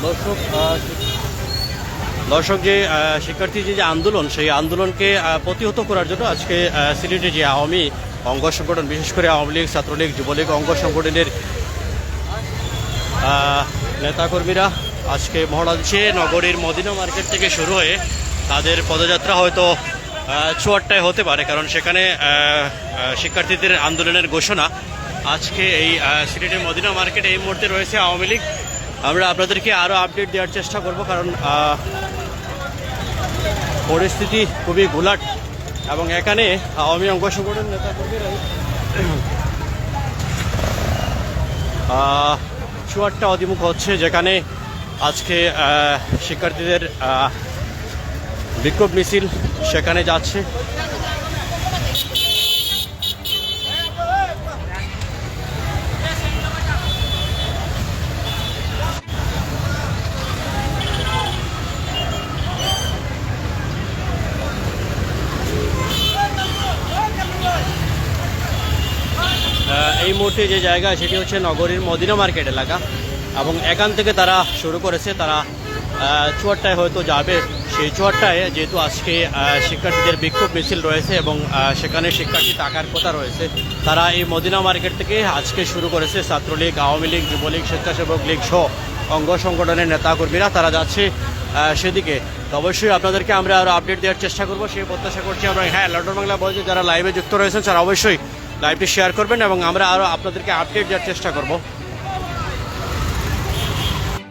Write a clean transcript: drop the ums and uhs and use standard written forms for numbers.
দর্শক দর্শক যে শিক্ষার্থী যে আন্দোলন, সেই আন্দোলনকে প্রতিহত করার জন্য আজকে সিলেটে যে আওয়ামী অঙ্গ সংগঠন, বিশেষ করে আওয়ামী লীগ, ছাত্রলীগ, যুবলীগ অঙ্গ সংগঠনের নেতাকর্মীরা আজকে মহড়া দিচ্ছে। নগরীর মদিনা মার্কেট থেকে শুরু হয়ে তাদের পদযাত্রা হয়তো চুয়াট্টায় হতে পারে, কারণ সেখানে শিক্ষার্থীদের আন্দোলনের ঘোষণা। আজকে এই সিলেটের মদিনা মার্কেটে এই মুহূর্তে রয়েছে আওয়ামী লীগ। আমরা আপনাদেরকে আরও আপডেট দেওয়ার চেষ্টা করব, কারণ পরিস্থিতি খুবই ঘোলাট এবং এখানে আওয়ামী অঙ্গ সংগঠনের নেতাকর্মীরাই চুয়াট্টা অভিমুখ হচ্ছে, যেখানে আজকে শিক্ষার্থীদের বিক্ষোভ মিছিল সেখানে যাচ্ছে। এই মুহূর্তে যে জায়গা সেটি হচ্ছে নগরীর মদিনা মার্কেট এলাকা, এবং এখান থেকে তারা শুরু করেছে, তারা চুয়াট্টায় হয়তো যাবে। সেই চুয়াট্টায় যেহেতু আজকে শিক্ষার্থীদের বিক্ষোভ মিছিল রয়েছে এবং সেখানে শিক্ষার্থী থাকার কথা রয়েছে, তারা এই মদিনা মার্কেট থেকে আজকে শুরু করেছে। ছাত্রলীগ, আওয়ামী লীগ, যুবলীগ, স্বেচ্ছাসেবক লীগ সহ অঙ্গ সংগঠনের নেতাকর্মীরা তারা যাচ্ছে সেদিকে। তো অবশ্যই আপনাদেরকে আমরা আরও আপডেট দেওয়ার চেষ্টা করবো, সেই প্রত্যাশা করছি আমরা। হ্যাঁ, লন্ডন বাংলা বলছে যারা লাইভে যুক্ত রয়েছেন তারা অবশ্যই লাইভটি শেয়ার করবেন এবং আমরা আরও আপনাদেরকে আপডেট দেওয়ার চেষ্টা করব।